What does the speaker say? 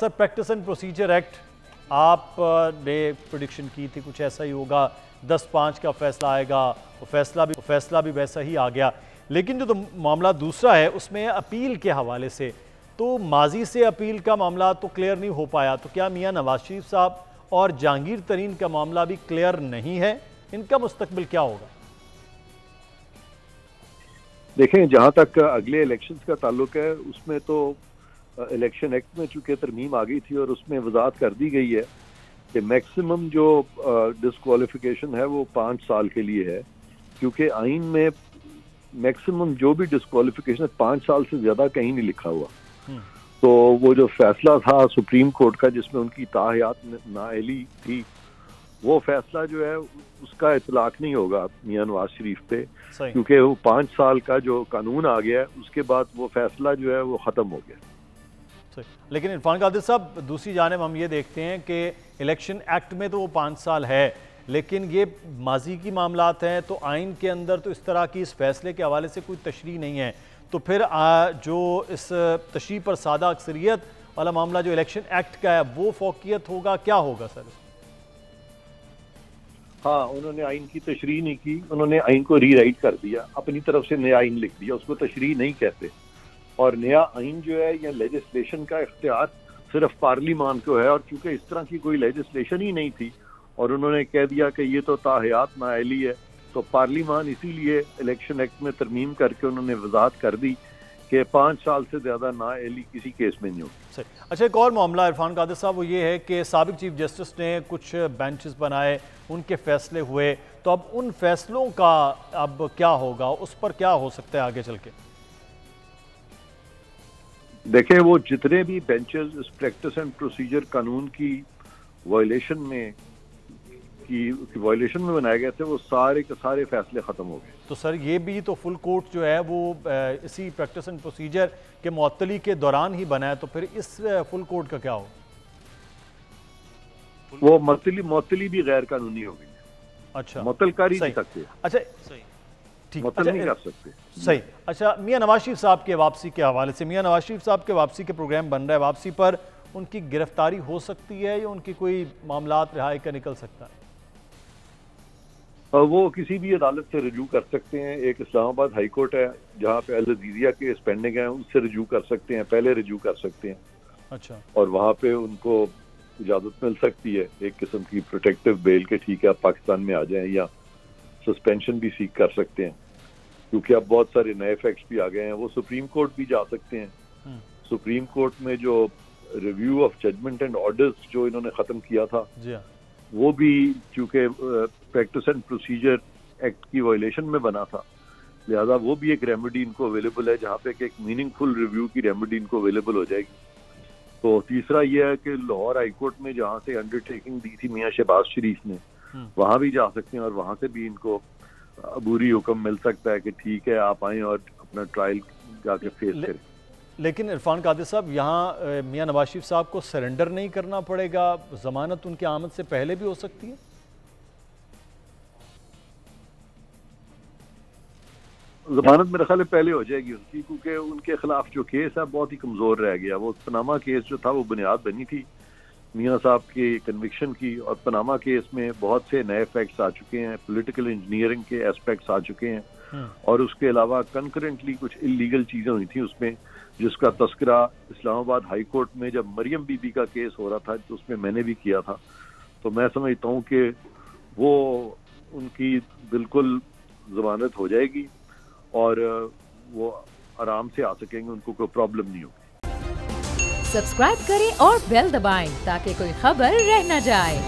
Sir practice and procedure act آپ نے prediction کی تھی کچھ ایسا ہی ہوگا، 10/5 کا فیصلہ آئے گا، فیصلہ بھی ویسا ہی آ گیا، لیکن جو معاملہ دوسرا ہے اس میں اپیل کے حوالے سے تو ماضی سے اپیل کا معاملہ تو کلیئر نہیں ہو پایا، تو کیا میاں نواز شریف صاحب اور جہانگیر ترین کا معاملہ بھی کلیئر نہیں ہے؟ ان کا مستقبل کیا ہوگا؟ دیکھیں، جہاں تک اگلے الیکشنز کا تعلق ہے اس میں تو الیکشن ایکٹ میں چونکہ ترمیم آ گئی تھی اور اس میں وضاحت کر دی گئی ہے کہ میکسیمم جو ڈسکوالیفیکیشن ہے وہ 5 سال کے لیے ہے، کیونکہ آئین میں میکسیمم جو بھی ڈسکوالیفیکیشن ہے 5 سال سے زیادہ کہیں نہیں لکھا ہوا۔ تو وہ جو فیصلہ تھا سپریم کورٹ کا جس میں ان کی تاحیات نااہلی تھی، وہ فیصلہ جو ہے اس کا اطلاق نہیں ہوگا میاں نواز شریف پہ، کیونکہ وہ 5 سال کا جو قانون آ گیا ہے اس کے بعد وہ فیصلہ جو ہے وہ ختم ہو گیا۔ لیکن عرفان قادر صاحب، دوسری جانب ہم یہ دیکھتے ہیں کہ الیکشن ایکٹ میں تو وہ 5 سال ہے، لیکن یہ ماضی کی معاملات ہیں، تو آئین کے اندر تو اس طرح کی اس فیصلے کے حوالے سے کوئی تشریح نہیں ہے، تو پھر جو اس تشریح پر سادہ اکثریت والا معاملہ جو الیکشن ایکٹ کا ہے وہ فوقیت ہوگا، کیا ہوگا سر؟ ہاں، انہوں نے آئین کی تشریح نہیں کی، انہوں نے آئین کو ری رائٹ کر دیا، اپنی طرف سے نیا آئین لکھ دیا، اس کو تشریح نہیں کہتے۔ اور نیا آئین جو ہے یا لیجسلیشن کا اختیار صرف پارلیمان کو ہے، اور چونکہ اس طرح کی کوئی لیجسلیشن ہی نہیں تھی اور انہوں نے کہہ دیا کہ یہ تو تاحیات نااہلی ہے، تو پارلیمان اسی لیے الیکشن ایکٹ میں ترمیم کر کے انہوں نے وضاحت کر دی کہ 5 سال سے زیادہ نااہلی کسی کیس میں نہیں ہوگی۔ اچھا، ایک اور معاملہ عرفان قادر صاحب وہ یہ ہے کہ سابق چیف جسٹس نے کچھ بینچز بنائے، ان کے فیصلے ہوئے، تو اب ان فیصلوں کا اب کیا ہوگا، اس پر کیا ہو سکتا ہے آگے چل کے؟ دیکھیں، وہ جتنے بھی بینچز اس پریکٹس اینڈ پروسیجر قانون کی وائلیشن میں بنائے گئے تھے، وہ سارے کے سارے فیصلے ختم ہو گئے۔ تو سر یہ بھی تو فل کورٹ جو ہے وہ اسی پریکٹس اینڈ پروسیجر کے معطلی کے دوران ہی بنا ہے، تو پھر اس فل کورٹ کا کیا ہو؟ وہ معطلی بھی غیر قانونی ہو گئی۔ اچھا، معطل کر ہی نہیں سکتے۔ اچھا، معطل نہیں کر سکتے۔ صحیح۔ اچھا، میاں نواز شریف صاحب کے واپسی کے حوالے سے، میاں نواز شریف صاحب کے واپسی کے پروگرام بن رہا ہے، واپسی پر ان کی گرفتاری ہو سکتی ہے یا ان کی کوئی معاملات رہائی کا نکل سکتا ہے؟ وہ کسی بھی عدالت سے رجوع کر سکتے ہیں، ایک اسلام آباد ہائی کورٹ ہے جہاں پہ العزیزیہ کیس پینڈنگ ہے، اس سے رجوع کر سکتے ہیں، پہلے رجوع کر سکتے ہیں۔ اچھا، اور وہاں پہ ان کو اجازت مل سکتی ہے ایک قسم کی پروٹیکٹیو بیل کے، ٹھیک ہے آپ پاکستان میں آ جائیں، یا سسپینشن بھی سیک کر سکتے ہیں، کیونکہ اب بہت سارے نئے فیکٹس بھی آ گئے ہیں۔ وہ سپریم کورٹ بھی جا سکتے ہیں۔ سپریم کورٹ میں جو review of judgment and orders جو انہوں نے ختم کیا تھا، وہ بھی چونکہ پریکٹس اینڈ پروسیجر ایکٹ کی وائلیشن میں بنا تھا، لہذا وہ بھی ایک ریمیڈی ان کو اویلیبل ہے، جہاں پہ ایک میننگ فل ریویو کی ریمیڈی ان کو اویلیبل ہو جائے گی۔ تو تیسرا یہ ہے کہ لاہور ہائی کورٹ میں جہاں سے انڈر ٹیکنگ دی تھی میاں شہباز شریف نے، وہاں بھی جا سکتے ہیں اور وہاں سے بھی ان کو عبوری حکم مل سکتا ہے کہ ٹھیک ہے آپ آئیں اور اپنا ٹرائل جا کے فیس کریں۔ لیکن عرفان قادر صاحب، یہاں میاں نواز شریف صاحب کو سرنڈر نہیں کرنا پڑے گا، ضمانت ان کی آمد سے پہلے بھی ہو سکتی ہے؟ ضمانت میرے خیال پہلے ہو جائے گی ان کی، کیونکہ ان کے خلاف جو کیس ہے بہت ہی کمزور رہ گیا۔ وہ پناما کیس جو تھا وہ بنیاد بنی تھی میاں صاحب کی کنوکشن کی، اور پناما کیس میں بہت سے نئے فیکٹس آ چکے ہیں، پولیٹیکل انجینئرنگ کے ایسپیکٹس آ چکے ہیں، اور اس کے علاوہ کنکرنٹلی کچھ انلیگل چیزیں ہوئی تھیں اس میں، جس کا تذکرہ اسلام آباد ہائی کورٹ میں جب مریم بی بی کا کیس ہو رہا تھا تو اس میں میں نے بھی کیا تھا۔ تو میں سمجھتا ہوں کہ وہ ان کی بالکل ضمانت ہو جائے گی اور وہ آرام سے آ سکیں گے، ان کو کوئی پرابلم نہیں ہوگی۔ سبسکرائب کریں اور بیل دبائیں تاکہ کوئی خبر رہ نہ جائے۔